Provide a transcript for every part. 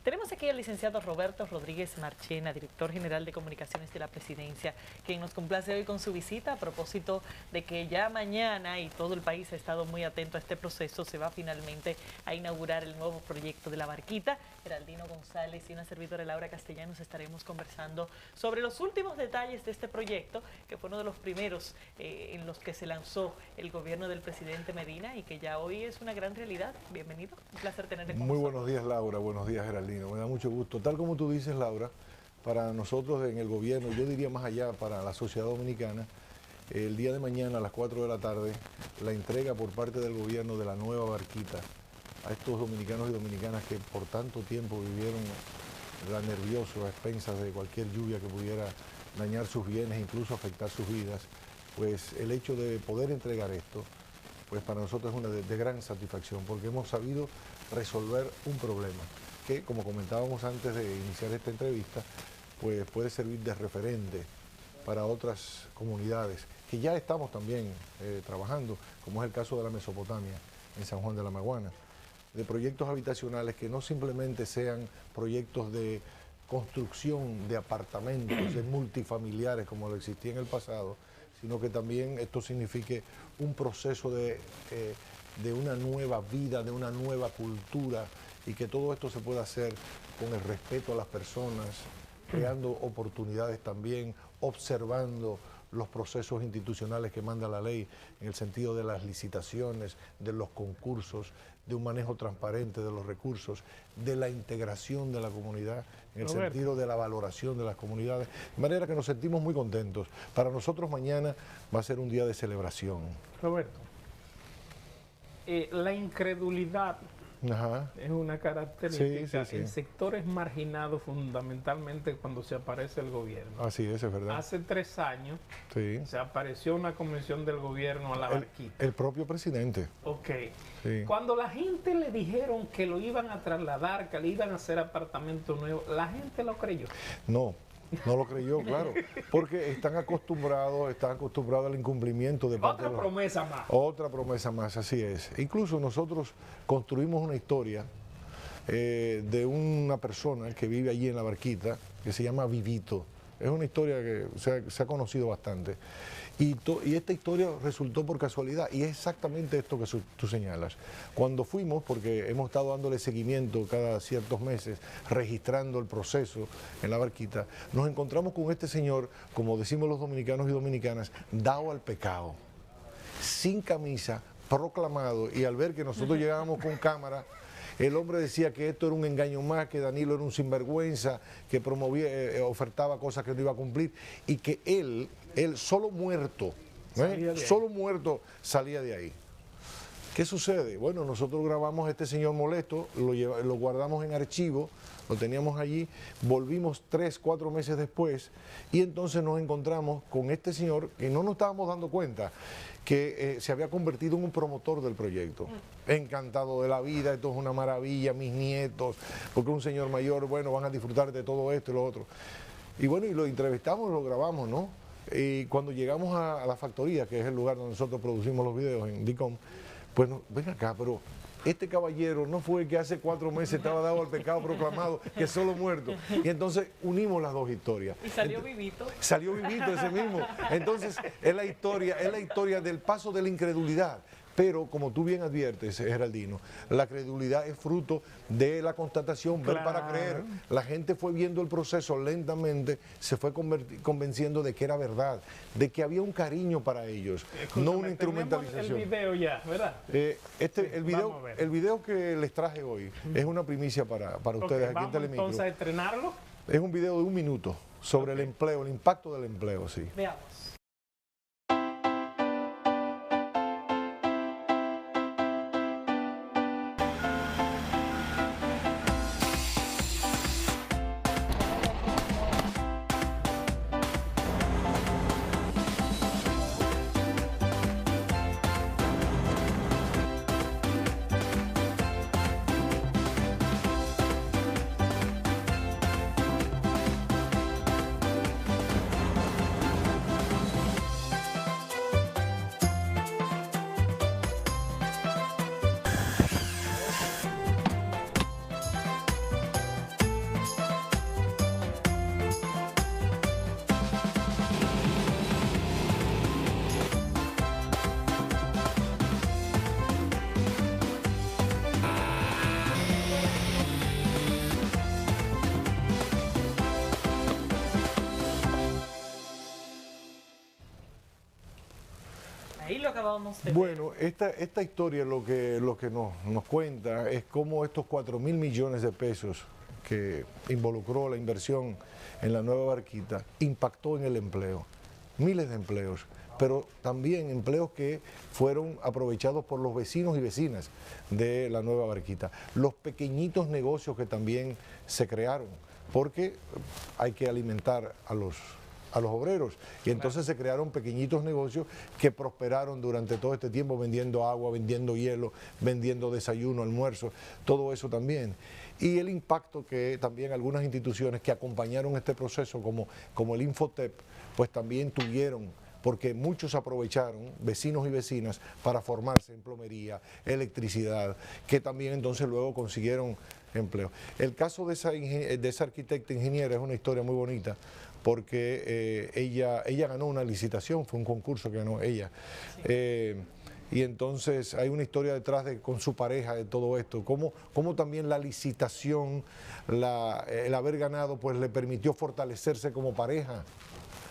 Tenemos aquí al licenciado Roberto Rodríguez Marchena, director general de Comunicaciones de la Presidencia, quien nos complace hoy con su visita a propósito de que ya mañana, y todo el país ha estado muy atento a este proceso, se va finalmente a inaugurar el nuevo proyecto de La Barquita. Geraldino González y una servidora Laura Castellanos estaremos conversando sobre los últimos detalles de este proyecto, que fue uno de los primeros en los que se lanzó el gobierno del presidente Medina y que ya hoy es una gran realidad. Bienvenido, un placer tenerle con Muy nosotros. buenos días, Laura, buenos días, Geraldino. Me da mucho gusto. Tal como tú dices, Laura, para nosotros en el gobierno, yo diría más allá, para la sociedad dominicana, el día de mañana a las 4 de la tarde, la entrega por parte del gobierno de la nueva Barquita a estos dominicanos y dominicanas que por tanto tiempo vivieron nerviosos a expensas de cualquier lluvia que pudiera dañar sus bienes, incluso afectar sus vidas. Pues el hecho de poder entregar esto, pues para nosotros es una de gran satisfacción, porque hemos sabido resolver un problema que, como comentábamos antes de iniciar esta entrevista, pues puede servir de referente para otras comunidades que ya estamos también trabajando, como es el caso de la Mesopotamia, en San Juan de la Maguana, de proyectos habitacionales que no simplemente sean proyectos de construcción de apartamentos, de multifamiliares como lo existía en el pasado, sino que también esto signifique un proceso de una nueva vida, de una nueva cultura, y que todo esto se pueda hacer con el respeto a las personas, creando oportunidades también, observando los procesos institucionales que manda la ley en el sentido de las licitaciones, de los concursos, de un manejo transparente de los recursos, de la integración de la comunidad, en el sentido de la valoración de las comunidades, de manera que nos sentimos muy contentos. Para nosotros mañana va a ser un día de celebración. Roberto, la incredulidad es una característica en sectores marginados, fundamentalmente cuando se aparece el gobierno. Así es verdad. Hace 3 años se apareció una convención del gobierno a La Barquita. El propio presidente. Ok. Sí. Cuando la gente le dijeron que lo iban a trasladar, que le iban a hacer apartamentos nuevos, la gente lo creyó. No lo creyó, claro, porque están acostumbrados al incumplimiento de parte de los... promesa más. Otra promesa más, así es. Incluso nosotros construimos una historia de una persona que vive allí en La Barquita, que se llama Vivito. Es una historia que se ha conocido bastante. Y esta historia resultó por casualidad, y es exactamente esto que tú señalas. Cuando fuimos, porque hemos estado dándole seguimiento cada ciertos meses, registrando el proceso en La Barquita, nos encontramos con este señor, como decimos los dominicanos y dominicanas, dado al pecado, sin camisa, proclamado, y al ver que nosotros llegábamos con cámara, el hombre decía que esto era un engaño más, que Danilo era un sinvergüenza, que promovía, ofertaba cosas que no iba a cumplir, y que él solo muerto salía de ahí. ¿Qué sucede? Bueno, nosotros grabamos a este señor molesto, lo guardamos en archivo, lo teníamos allí, volvimos 3, 4 meses después, y entonces nos encontramos con este señor que no nos estábamos dando cuenta que se había convertido en un promotor del proyecto. Encantado de la vida, esto es una maravilla, mis nietos, porque un señor mayor, bueno, van a disfrutar de todo esto y lo otro. Y bueno, y lo entrevistamos, lo grabamos, ¿no? Y cuando llegamos a la factoría, que es el lugar donde nosotros producimos los videos en DICOM, pues ven acá, pero este caballero no fue el que hace 4 meses estaba dado al pecado proclamado, que solo muerto. Y entonces unimos las dos historias. Y salió Vivito. Salió Vivito ese mismo. Entonces es la historia del paso de la incredulidad. Pero, como tú bien adviertes, Geraldino, la credulidad es fruto de la constatación, ver para creer. La gente fue viendo el proceso lentamente, se fue convenciendo de que era verdad, de que había un cariño para ellos, no una instrumentalización. El video ya, ¿verdad? El video que les traje hoy es una primicia para ustedes aquí en Telemicro. Entonces, ¿a estrenarlo? Es un video de 1 minuto sobre el empleo, el impacto del empleo, sí. Veamos. lo acabamos de ver. Bueno, esta historia lo que nos cuenta es cómo estos 4.000 millones de pesos que involucró la inversión en la nueva barquita impactó en el empleo, miles de empleos, pero también empleos que fueron aprovechados por los vecinos y vecinas de la nueva barquita. Los pequeñitos negocios que también se crearon, porque hay que alimentar a los obreros, y entonces se crearon pequeñitos negocios que prosperaron durante todo este tiempo vendiendo agua, vendiendo hielo, vendiendo desayuno, almuerzo, todo eso también. Y el impacto que también algunas instituciones que acompañaron este proceso, como el Infotep, pues también tuvieron, porque muchos aprovecharon, vecinos y vecinas, para formarse en plomería, electricidad, que también entonces luego consiguieron empleo. El caso de esa arquitecta ingeniera es una historia muy bonita, porque ella ganó una licitación, fue un concurso que ganó ella. Sí. Y entonces hay una historia detrás con su pareja de todo esto, cómo también la licitación, el haber ganado, pues le permitió fortalecerse como pareja.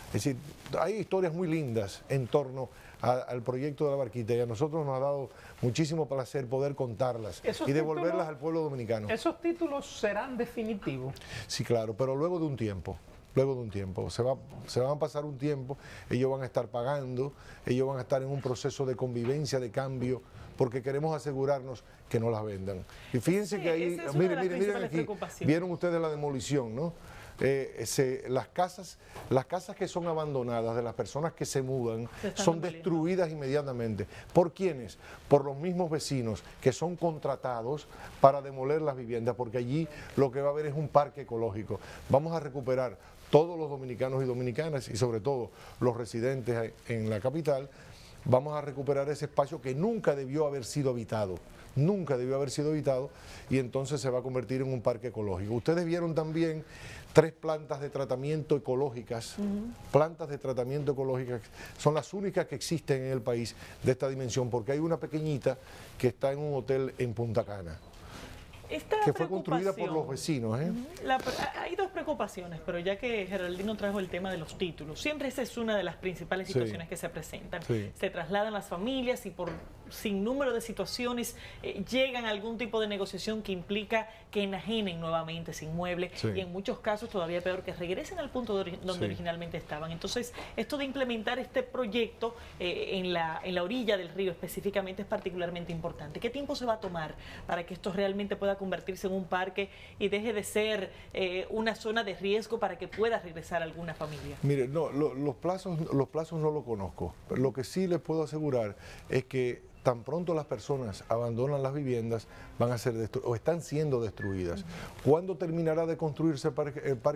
Es decir, hay historias muy lindas en torno al proyecto de la barquita, y a nosotros nos ha dado muchísimo placer poder contarlas y devolverlas al pueblo dominicano. ¿Esos títulos serán definitivos? Sí, claro, pero luego de un tiempo. Luego de un tiempo, se van a pasar un tiempo, ellos van a estar pagando, ellos van a estar en un proceso de convivencia, de cambio, porque queremos asegurarnos que no las vendan. Y fíjense que ahí, miren aquí, vieron ustedes la demolición, ¿no? Las casas que son abandonadas de las personas que se mudan son destruidas inmediatamente. ¿Por quiénes? Por los mismos vecinos que son contratados para demoler las viviendas, porque allí lo que va a haber es un parque ecológico. Vamos a recuperar todos los dominicanos y dominicanas, y sobre todo los residentes en la capital, vamos a recuperar ese espacio que nunca debió haber sido habitado. Nunca debió haber sido habitado, y entonces se va a convertir en un parque ecológico. Ustedes vieron también 3 plantas de tratamiento ecológicas. Plantas de tratamiento ecológicas son las únicas que existen en el país de esta dimensión, porque hay una pequeñita que está en un hotel en Punta Cana, que fue construida por los vecinos. Hay 2 preocupaciones, pero ya que Geraldino trajo el tema de los títulos, siempre esa es una de las principales situaciones que se presentan. Se trasladan las familias y por sin número de situaciones llegan a algún tipo de negociación que implica que enajenen nuevamente ese inmueble, y en muchos casos todavía peor, que regresen al punto donde originalmente estaban. Entonces, esto de implementar este proyecto en la orilla del río específicamente es particularmente importante. ¿Qué tiempo se va a tomar para que esto realmente pueda convertirse en un parque y deje de ser una zona de riesgo para que pueda regresar alguna familia? Mire, no, los plazos no los conozco, pero lo que sí les puedo asegurar es que tan pronto las personas abandonan las viviendas, van a ser o están siendo destruidas. ¿Cuándo terminará de construirse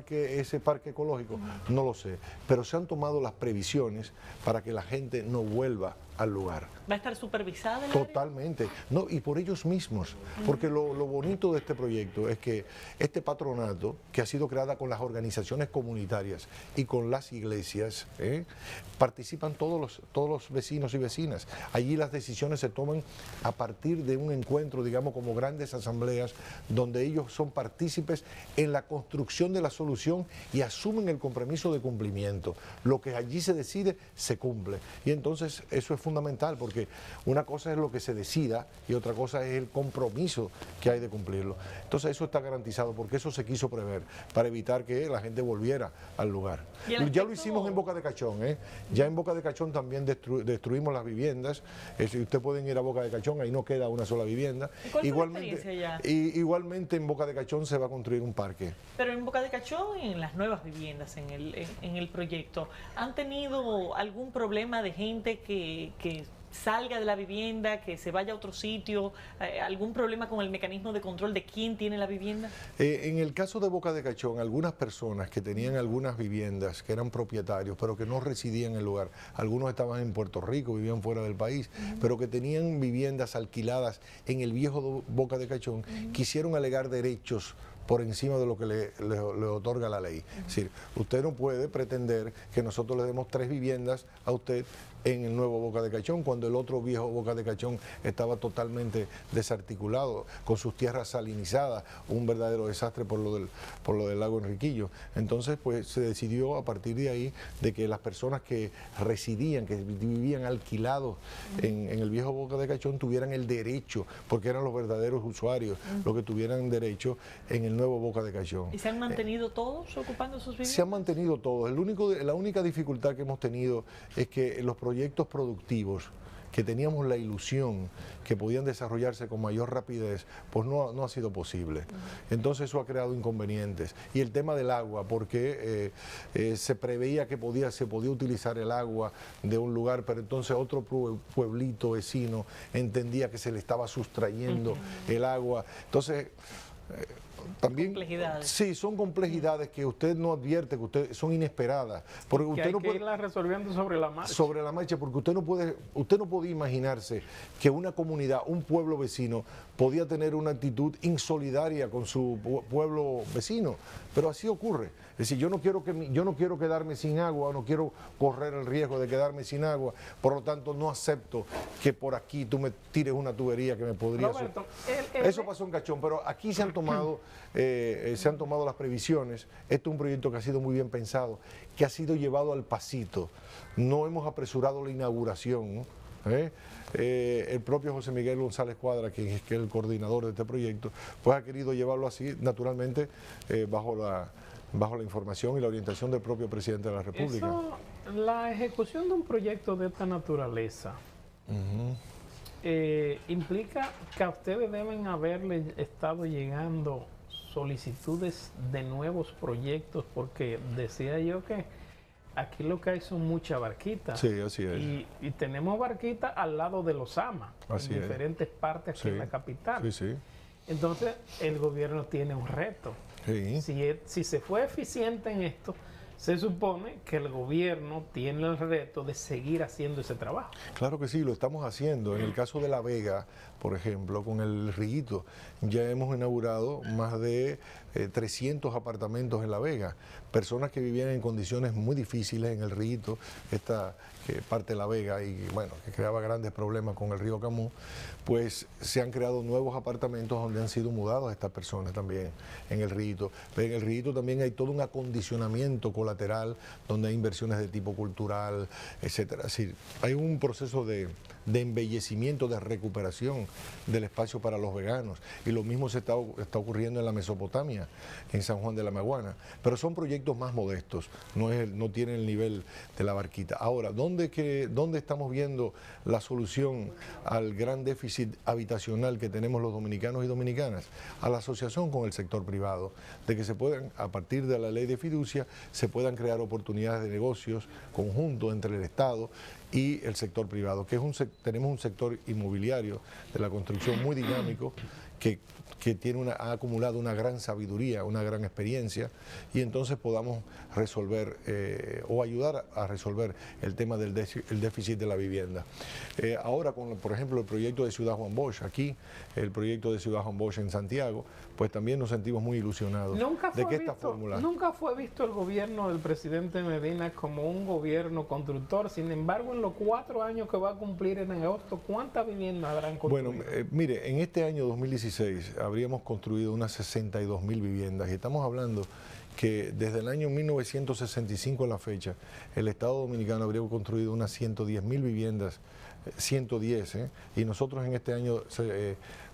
ese parque ecológico? No lo sé, pero se han tomado las previsiones para que la gente no vuelva al lugar. ¿Va a estar supervisada? Totalmente, no, y por ellos mismos, porque lo bonito de este proyecto es que este patronato, que ha sido creada con las organizaciones comunitarias y con las iglesias, participan todos los vecinos y vecinas. Allí las decisiones se toman a partir de un encuentro, digamos, como grandes asambleas, donde ellos son partícipes en la construcción de la solución y asumen el compromiso de cumplimiento. Lo que allí se decide, se cumple. Y entonces eso es fundamental, porque una cosa es lo que se decida y otra cosa es el compromiso que hay de cumplirlo. Entonces eso está garantizado, porque eso se quiso prever, para evitar que la gente volviera al lugar. Ya lo hicimos en Boca de Cachón, ya en Boca de Cachón también destruimos las viviendas. Ustedes pueden ir a Boca de Cachón, ahí no queda una sola vivienda. Igualmente en Boca de Cachón se va a construir un parque. Pero en Boca de Cachón, en las nuevas viviendas, en el proyecto, ¿han tenido algún problema de gente que salga de la vivienda, que se vaya a otro sitio? ¿Algún problema con el mecanismo de control de quién tiene la vivienda? En el caso de Boca de Cachón, algunas personas que tenían algunas viviendas, que eran propietarios, pero que no residían en el lugar, algunos estaban en Puerto Rico, vivían fuera del país, pero que tenían viviendas alquiladas en el viejo Boca de Cachón, quisieron alegar derechos por encima de lo que le otorga la ley. Es decir, usted no puede pretender que nosotros le demos 3 viviendas a usted en el nuevo Boca de Cachón, cuando el otro viejo Boca de Cachón estaba totalmente desarticulado, con sus tierras salinizadas, un verdadero desastre por lo del lago Enriquillo. Entonces, pues se decidió a partir de ahí de que las personas que residían, que vivían alquilados en el viejo Boca de Cachón tuvieran el derecho, porque eran los verdaderos usuarios los que tuvieran derecho en el nuevo Boca de Cachón. ¿Y se han mantenido todos ocupando sus viviendas? Se han mantenido todos. La única dificultad que hemos tenido es que los proyectos productivos que teníamos la ilusión que podían desarrollarse con mayor rapidez, pues no ha sido posible. Entonces eso ha creado inconvenientes. Y el tema del agua, porque se preveía que se podía utilizar el agua de un lugar, pero entonces otro pueblito vecino entendía que se le estaba sustrayendo el agua. Entonces también complejidades. Sí, son complejidades que usted no advierte, que son inesperadas, porque usted no puede irlas resolviendo sobre la marcha. Sobre la marcha, porque usted no puede imaginarse que una comunidad, un pueblo vecino podía tener una actitud insolidaria con su pueblo vecino, pero así ocurre. Es decir, yo no quiero quedarme sin agua, no quiero correr el riesgo de quedarme sin agua, por lo tanto no acepto que por aquí tú me tires una tubería que me podría... Roberto, Eso pasó en Cachón, pero aquí se han tomado las previsiones. Este es un proyecto que ha sido muy bien pensado, que ha sido llevado al pasito. No hemos apresurado la inauguración, ¿no? El propio José Miguel González Cuadra, que es el coordinador de este proyecto, pues ha querido llevarlo así, naturalmente, bajo la información y la orientación del propio presidente de la República. La ejecución de un proyecto de esta naturaleza implica que a ustedes deben haberle estado llegando solicitudes de nuevos proyectos, porque decía yo que aquí lo que hay son muchas barquitas. Sí, así es. Y tenemos barquitas al lado de los AMA, en diferentes partes aquí en la capital. Sí, sí. Entonces, el gobierno tiene un reto. Sí. Si se fue eficiente en esto, se supone que el gobierno tiene el reto de seguir haciendo ese trabajo. Claro que sí, lo estamos haciendo. En el caso de La Vega, por ejemplo, con el Riguito, ya hemos inaugurado más de 300 apartamentos en La Vega. Personas que vivían en condiciones muy difíciles en el Riguito, esta parte de La Vega, y bueno, que creaba grandes problemas con el río Camus, pues se han creado nuevos apartamentos donde han sido mudados estas personas también en el Riguito. Pero en el Riguito también hay todo un acondicionamiento colateral donde hay inversiones de tipo cultural, etcétera. Es decir, hay un proceso de embellecimiento, de recuperación del espacio para los veganos, y lo mismo se está ocurriendo en la Mesopotamia, en San Juan de la Maguana, pero son proyectos más modestos, no tienen el nivel de La Barquita. Ahora, ¿dónde estamos viendo la solución al gran déficit habitacional que tenemos los dominicanos y dominicanas? A la asociación con el sector privado, de que se puedan, a partir de la ley de fiducia, se puedan crear oportunidades de negocios conjuntos entre el Estado y el sector privado, que tenemos un sector inmobiliario de la construcción muy dinámico, que ha acumulado una gran sabiduría, una gran experiencia, y entonces podamos resolver o ayudar a resolver el tema del déficit de la vivienda. Ahora, por ejemplo, el proyecto de Ciudad Juan Bosch, aquí, el proyecto de Ciudad Juan Bosch en Santiago, pues también nos sentimos muy ilusionados de que esta fórmula... Nunca fue visto el gobierno del presidente Medina como un gobierno constructor. Sin embargo, en los 4 años que va a cumplir en agosto, ¿cuántas viviendas habrán construido? Bueno, mire, en este año 2016 habríamos construido unas 62.000 viviendas, y estamos hablando que desde el año 1965 a la fecha, el Estado Dominicano habría construido unas 110.000 viviendas, 110, y nosotros en este año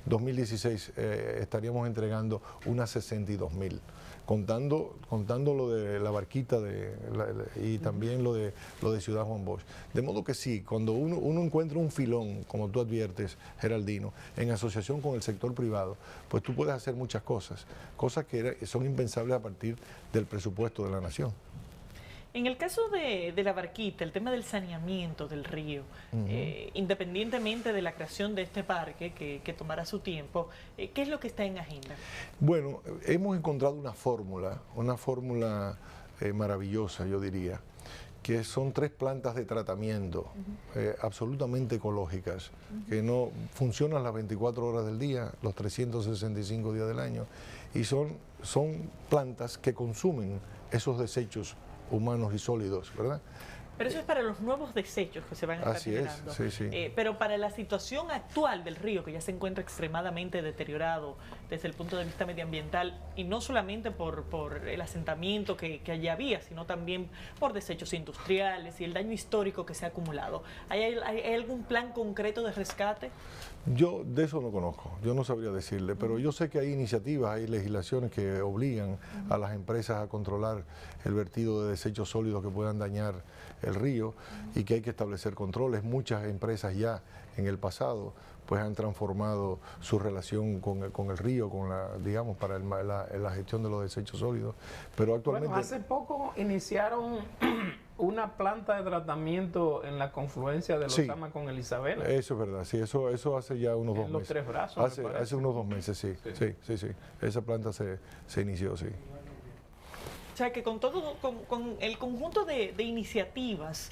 2016 estaríamos entregando unas 62.000, contando lo de La Barquita y también lo de Ciudad Juan Bosch. De modo que sí, cuando uno encuentra un filón, como tú adviertes, Geraldino, en asociación con el sector privado, pues tú puedes hacer muchas cosas que son impensables a partir del presupuesto de la nación. En el caso de La Barquita, el tema del saneamiento del río, independientemente de la creación de este parque, que tomará su tiempo, ¿qué es lo que está en agenda? Bueno, hemos encontrado una fórmula maravillosa, yo diría, que son 3 plantas de tratamiento absolutamente ecológicas, que no funcionan las 24 horas del día, los 365 días del año, y son plantas que consumen esos desechos humanos y sólidos, ¿verdad? Pero eso es para los nuevos desechos que se van a estar generando. Sí, sí. Pero para la situación actual del río, que ya se encuentra extremadamente deteriorado desde el punto de vista medioambiental, y no solamente por el asentamiento que allí había, sino también por desechos industriales y el daño histórico que se ha acumulado. ¿Hay algún plan concreto de rescate? Yo de eso no conozco, yo no sabría decirle, pero yo sé que hay iniciativas, hay legislaciones que obligan a las empresas a controlar el vertido de desechos sólidos que puedan dañar el río y que hay que establecer controles. Muchas empresas ya en el pasado pues han transformado su relación con el río, digamos, para la gestión de los desechos sólidos, pero actualmente... Bueno, hace poco iniciaron una planta de tratamiento en la confluencia de Lozama con el Isabela. Eso es verdad, sí, eso hace ya unos 2 meses. Los Tres Brazos, hace unos 2 meses, sí. Esa planta se inició, sí. O sea que con el conjunto de iniciativas,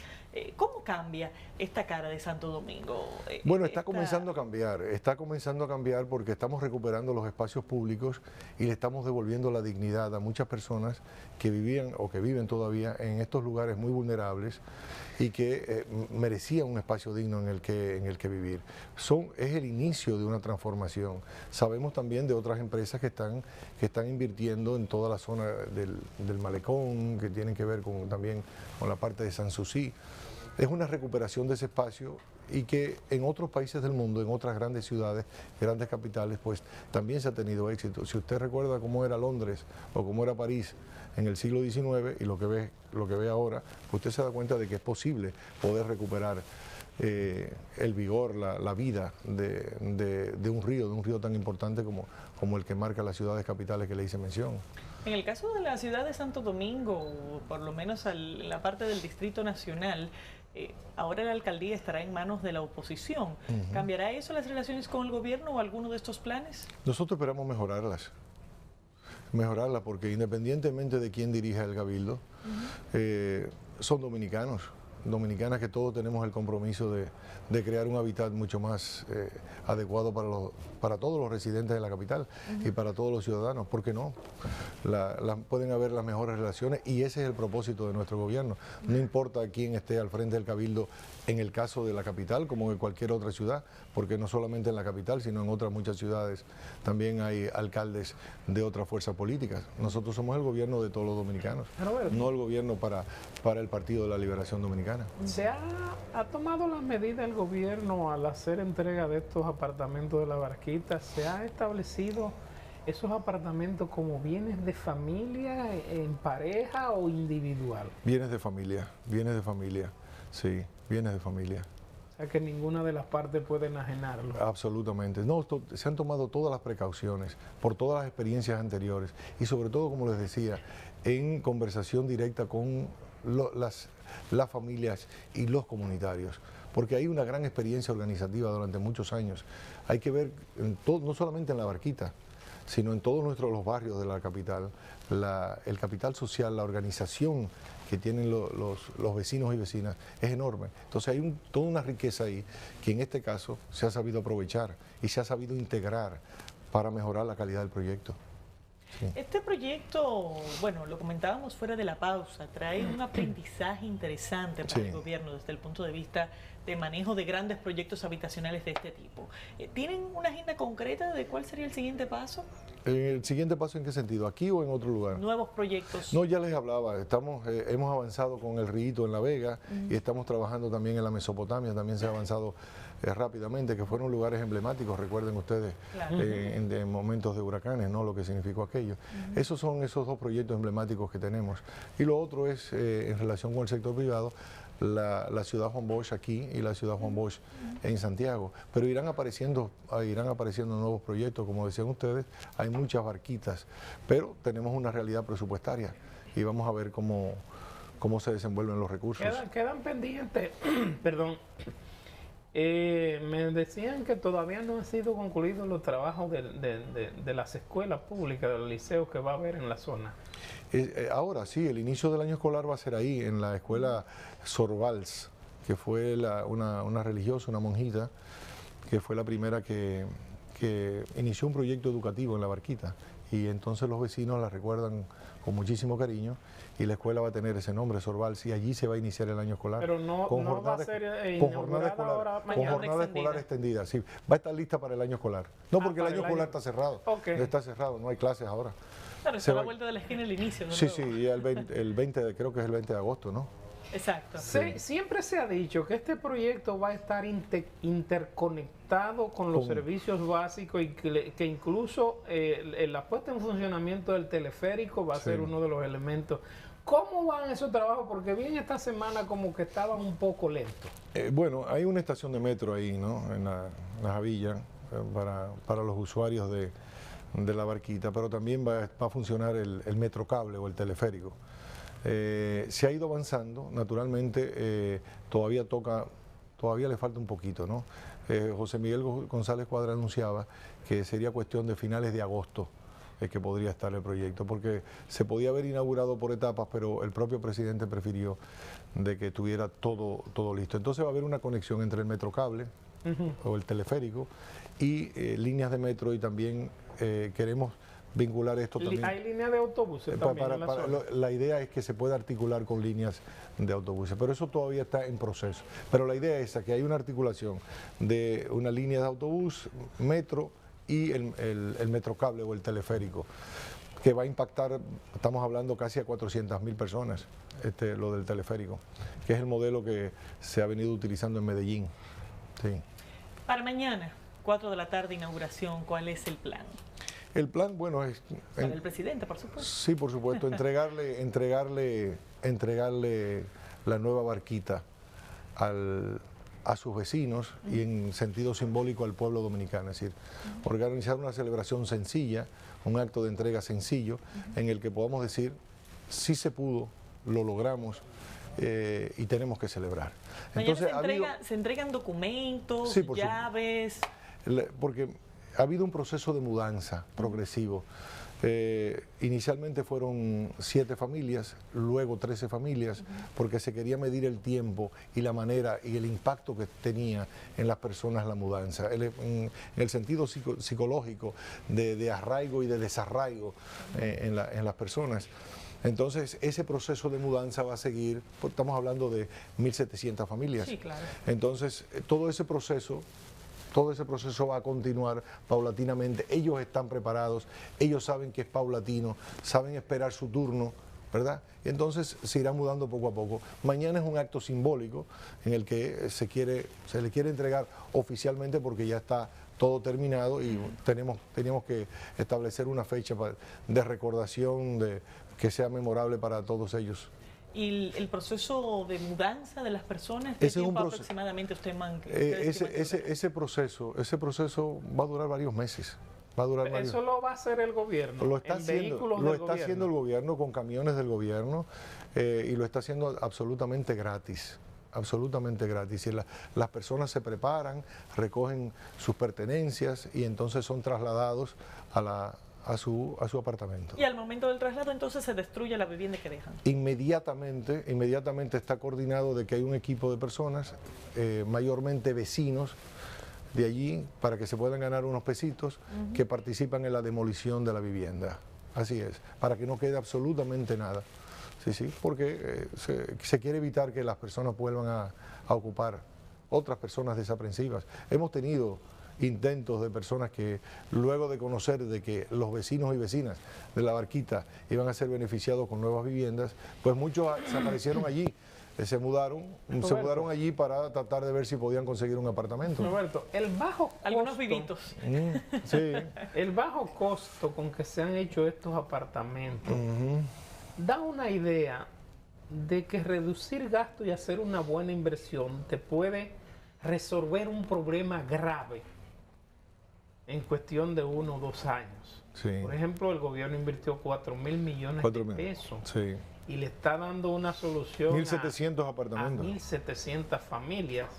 ¿cómo cambia esta cara de Santo Domingo? Bueno, está comenzando a cambiar porque estamos recuperando los espacios públicos y le estamos devolviendo la dignidad a muchas personas que vivían o que viven todavía en estos lugares muy vulnerables y que merecían un espacio digno en el que vivir. Es el inicio de una transformación. Sabemos también de otras empresas que están invirtiendo en toda la zona del malecón, que tienen que ver también con la parte de Sanssouci. Es una recuperación de ese espacio y que en otros países del mundo, en otras grandes ciudades, grandes capitales, pues también se ha tenido éxito. Si usted recuerda cómo era Londres o cómo era París en el siglo XIX y lo que ve ahora, usted se da cuenta de que es posible poder recuperar el vigor, la vida de un río tan importante como el que marca las ciudades capitales que le hice mención. En el caso de la ciudad de Santo Domingo, o por lo menos en la parte del Distrito Nacional, ahora la alcaldía estará en manos de la oposición. ¿Cambiará eso las relaciones con el gobierno o alguno de estos planes? Nosotros esperamos mejorarlas porque independientemente de quién dirija el cabildo, son dominicanas que todos tenemos el compromiso de crear un hábitat mucho más adecuado para todos los residentes de la capital y para todos los ciudadanos. ¿Por qué no? Pueden haber las mejores relaciones y ese es el propósito de nuestro gobierno. No importa quién esté al frente del cabildo en el caso de la capital como en cualquier otra ciudad, porque no solamente en la capital, sino en otras muchas ciudades también hay alcaldes de otras fuerzas políticas. Nosotros somos el gobierno de todos los dominicanos, no el gobierno para el Partido de la Liberación Dominicana. ¿Se ha tomado las medidas el gobierno al hacer entrega de estos apartamentos de la Barquita? ¿Se ha establecido esos apartamentos como bienes de familia, en pareja o individual? Bienes de familia, sí, bienes de familia. O sea que ninguna de las partes puede enajenarlo. Absolutamente. No, se han tomado todas las precauciones por todas las experiencias anteriores y sobre todo, como les decía, en conversación directa con las familias y los comunitarios, porque hay una gran experiencia organizativa durante muchos años. Hay que ver, no solamente en la Barquita, sino en todos los barrios de la capital, el capital social, la organización que tienen los vecinos y vecinas es enorme. Entonces hay toda una riqueza ahí que en este caso se ha sabido aprovechar y se ha sabido integrar para mejorar la calidad del proyecto. Sí. Este proyecto, bueno, lo comentábamos fuera de la pausa, trae un aprendizaje interesante para el gobierno desde el punto de vista de manejo de grandes proyectos habitacionales de este tipo. ¿Tienen una agenda concreta de cuál sería el siguiente paso? ¿El siguiente paso en qué sentido? ¿Aquí o en otro lugar? Nuevos proyectos. No, ya les hablaba, hemos avanzado con el Río en La Vega y estamos trabajando también en la Mesopotamia, también se ha avanzado rápidamente, que fueron lugares emblemáticos, recuerden ustedes, claro. En momentos de huracanes, ¿no? Lo que significó aquello. Esos son esos 2 proyectos emblemáticos que tenemos. Y lo otro es, en relación con el sector privado, la ciudad Juan Bosch aquí y la ciudad Juan Bosch en Santiago. Pero irán apareciendo nuevos proyectos, como decían ustedes, hay muchas barquitas, pero tenemos una realidad presupuestaria y vamos a ver cómo se desenvuelven los recursos. Quedan pendientes, perdón. Me decían que todavía no han sido concluidos los trabajos de las escuelas públicas, de los liceos que va a haber en la zona. Ahora sí, el inicio del año escolar va a ser ahí, en la escuela Sorvals, que fue una religiosa, una monjita, que fue la primera que inició un proyecto educativo en La Barquita y entonces los vecinos la recuerdan con muchísimo cariño y la escuela va a tener ese nombre, Sor Valsi, y allí se va a iniciar el año escolar. Pero no va a ser con jornada escolar extendida, sí, va a estar lista para el año escolar. No, porque el año escolar está cerrado, no está cerrado, no hay clases ahora. Claro, está a la vuelta de la esquina el inicio. ¿No? Sí, y el 20 creo que es el 20 de agosto, ¿no? Exacto. Siempre se ha dicho que este proyecto va a estar interconectado con los servicios básicos y que incluso la puesta en funcionamiento del teleférico va a ser uno de los elementos. ¿Cómo van esos trabajos? Porque bien esta semana como que estaban un poco lentos. Bueno, hay una estación de metro ahí, ¿no? En la Javilla, para los usuarios de la Barquita, pero también va a funcionar el metrocable o el teleférico. Se ha ido avanzando, naturalmente todavía le falta un poquito, ¿no? José Miguel González Cuadra anunciaba que sería cuestión de finales de agosto que podría estar el proyecto, porque se podía haber inaugurado por etapas, pero el propio presidente prefirió de que tuviera todo listo. Entonces va a haber una conexión entre el metrocable o el teleférico y líneas de metro, y también queremos vincular esto también. Hay líneas de autobuses también en la zona. La idea es que se pueda articular con líneas de autobuses, pero eso todavía está en proceso. Pero la idea es que hay una articulación de una línea de autobús, metro y el metrocable o el teleférico, que va a impactar, estamos hablando casi a 400.000 personas, lo del teleférico, que es el modelo que se ha venido utilizando en Medellín. Sí. Para mañana, 4 de la tarde, inauguración, ¿cuál es el plan? El plan, bueno, es... Para el presidente, por supuesto. Sí, por supuesto, entregarle la nueva Barquita a sus vecinos y en sentido simbólico al pueblo dominicano. Es decir, organizar una celebración sencilla, un acto de entrega sencillo, en el que podamos decir, sí se pudo, lo logramos, y tenemos que celebrar. Entonces, se entregan documentos, sí, llaves... Porque ha habido un proceso de mudanza progresivo. Inicialmente fueron 7 familias, luego 13 familias, porque se quería medir el tiempo y la manera y el impacto que tenía en las personas la mudanza, en el sentido psicológico de arraigo y de desarraigo en las personas. Entonces, ese proceso de mudanza va a seguir, estamos hablando de 1.700 familias. Sí, claro. Entonces, todo ese proceso va a continuar paulatinamente. Ellos están preparados, ellos saben que es paulatino, saben esperar su turno, ¿verdad? Y entonces se irá mudando poco a poco. Mañana es un acto simbólico en el que se le quiere entregar oficialmente, porque ya está todo terminado y teníamos que establecer una fecha de recordación que sea memorable para todos ellos. ¿Y el proceso de mudanza de las personas? ¿Qué tiempo aproximadamente usted ese proceso va a durar varios meses. Eso lo va a hacer el gobierno. Lo está haciendo el gobierno con camiones del gobierno, y lo está haciendo absolutamente gratis. Absolutamente gratis. Y las personas se preparan, recogen sus pertenencias y entonces son trasladados a su apartamento. Y al momento del traslado entonces se destruye la vivienda que dejan. Inmediatamente está coordinado de que hay un equipo de personas, mayormente vecinos de allí, para que se puedan ganar unos pesitos, que participan en la demolición de la vivienda. Así es, para que no quede absolutamente nada. Sí, porque se quiere evitar que las personas vuelvan a ocupar otras personas desaprensivas. Hemos tenido intentos de personas que, luego de conocer de que los vecinos y vecinas de la Barquita iban a ser beneficiados con nuevas viviendas, pues muchos se aparecieron allí, se mudaron allí para tratar de ver si podían conseguir un apartamento. Roberto, el bajo costo, algunos vivitos. Sí. El bajo costo con que se han hecho estos apartamentos da una idea de que reducir gastos y hacer una buena inversión te puede resolver un problema grave en cuestión de 1 o 2 años. Sí. Por ejemplo, el gobierno invirtió 4.000 millones de pesos, sí, y le está dando una solución 1.700 apartamentos. A 1.700 familias.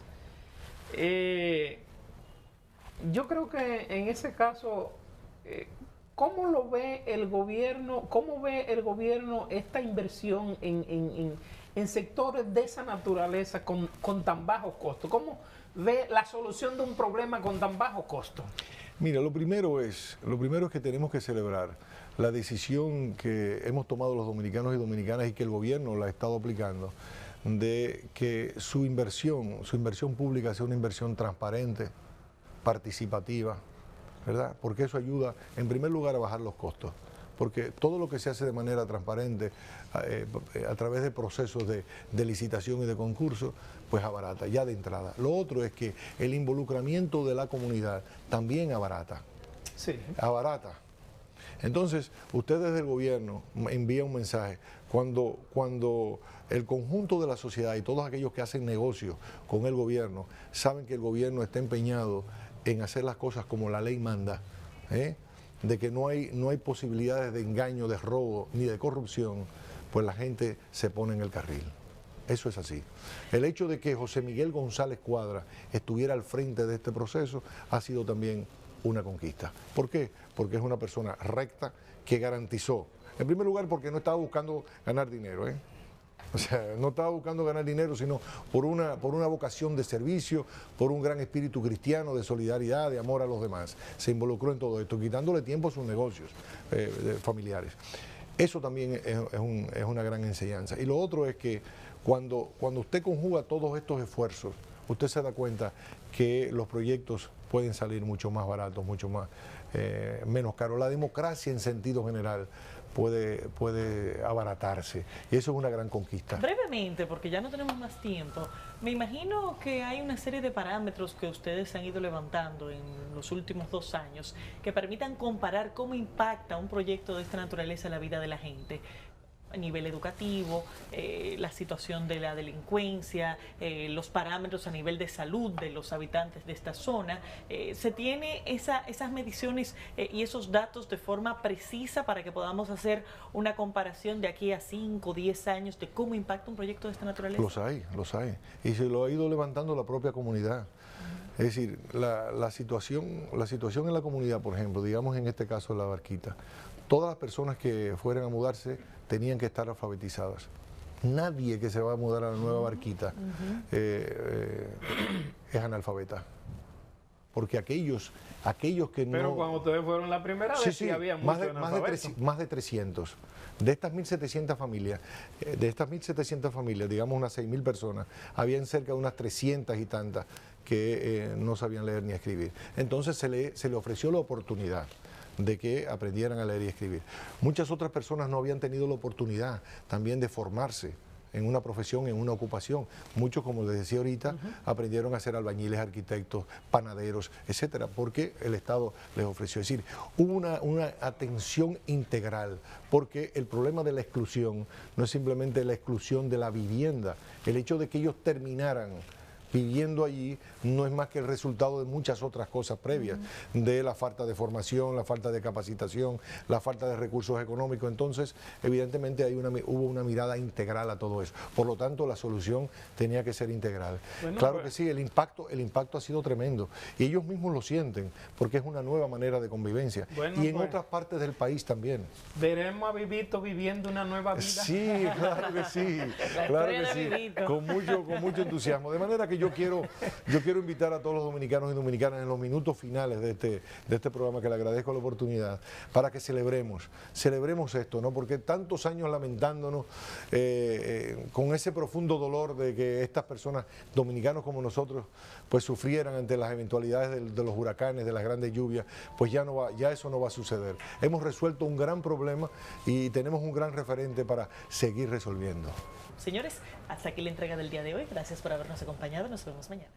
Yo creo que en ese caso, ¿cómo lo ve el gobierno? ¿Cómo ve el gobierno esta inversión en sectores de esa naturaleza con tan bajo costo? ¿Cómo ve la solución de un problema con tan bajo costo? Mira, lo primero es que tenemos que celebrar la decisión que hemos tomado los dominicanos y dominicanas y que el gobierno la ha estado aplicando, de que su inversión pública sea una inversión transparente, participativa, ¿verdad? Porque eso ayuda, en primer lugar, a bajar los costos. Porque todo lo que se hace de manera transparente, a través de procesos de licitación y de concurso, pues abarata, ya de entrada. Lo otro es que el involucramiento de la comunidad también abarata. Sí. Abarata. Entonces, usted desde el gobierno envía un mensaje. Cuando el conjunto de la sociedad y todos aquellos que hacen negocios con el gobierno saben que el gobierno está empeñado en hacer las cosas como la ley manda, de que no hay posibilidades de engaño, de robo ni de corrupción, pues la gente se pone en el carril. Eso es así. El hecho de que José Miguel González Cuadra estuviera al frente de este proceso ha sido también una conquista. ¿Por qué? Porque es una persona recta que garantizó, en primer lugar porque no estaba buscando ganar dinero, O sea, no estaba buscando ganar dinero, sino por una vocación de servicio, por un gran espíritu cristiano, de solidaridad, de amor a los demás. Se involucró en todo esto, quitándole tiempo a sus negocios familiares. Eso también es una gran enseñanza. Y lo otro es que cuando usted conjuga todos estos esfuerzos, usted se da cuenta que los proyectos pueden salir mucho más baratos, mucho menos caros. La democracia en sentido general puede abaratarse y eso es una gran conquista. Brevemente, porque ya no tenemos más tiempo, me imagino que hay una serie de parámetros que ustedes han ido levantando en los últimos 2 años que permitan comparar cómo impacta un proyecto de esta naturaleza en la vida de la gente. A nivel educativo, la situación de la delincuencia, los parámetros a nivel de salud de los habitantes de esta zona. ¿Se tiene esas mediciones y esos datos de forma precisa para que podamos hacer una comparación de aquí a 5 o 10 años de cómo impacta un proyecto de esta naturaleza? Los hay. Y se lo ha ido levantando la propia comunidad. Es decir, la situación en la comunidad, por ejemplo, digamos en este caso La Barquita, todas las personas que fueran a mudarse tenían que estar alfabetizadas. Nadie que se va a mudar a la Nueva Barquita es analfabeta. Porque aquellos que no... Pero cuando ustedes fueron la primera vez, sí había muchos analfabetos. Más de 300. De estas 1.700 familias, digamos unas 6.000 personas, habían cerca de unas 300 y tantas que no sabían leer ni escribir. Entonces se le ofreció la oportunidad de que aprendieran a leer y escribir. Muchas otras personas no habían tenido la oportunidad también de formarse en una profesión, en una ocupación. Muchos, como les decía ahorita, aprendieron a ser albañiles, arquitectos, panaderos, etcétera, porque el Estado les ofreció. Es decir, hubo una atención integral, porque el problema de la exclusión no es simplemente la exclusión de la vivienda, el hecho de que ellos terminaran viviendo allí no es más que el resultado de muchas otras cosas previas, de la falta de formación, la falta de capacitación, la falta de recursos económicos. Entonces, evidentemente hubo una mirada integral a todo eso. Por lo tanto, la solución tenía que ser integral. Bueno, claro que sí, el impacto ha sido tremendo y ellos mismos lo sienten porque es una nueva manera de convivencia. Bueno, y en otras partes del país también. Veremos a Vivito viviendo una nueva vida. Sí, claro que sí, claro que sí, con mucho entusiasmo. De manera que yo quiero invitar a todos los dominicanos y dominicanas en los minutos finales de este programa, que le agradezco la oportunidad, para que celebremos esto, ¿no? Porque tantos años lamentándonos con ese profundo dolor de que estas personas, dominicanos como nosotros, pues sufrieran ante las eventualidades de los huracanes, de las grandes lluvias, pues ya eso no va a suceder. Hemos resuelto un gran problema y tenemos un gran referente para seguir resolviendo. Señores, hasta aquí la entrega del día de hoy. Gracias por habernos acompañado. Nos vemos mañana.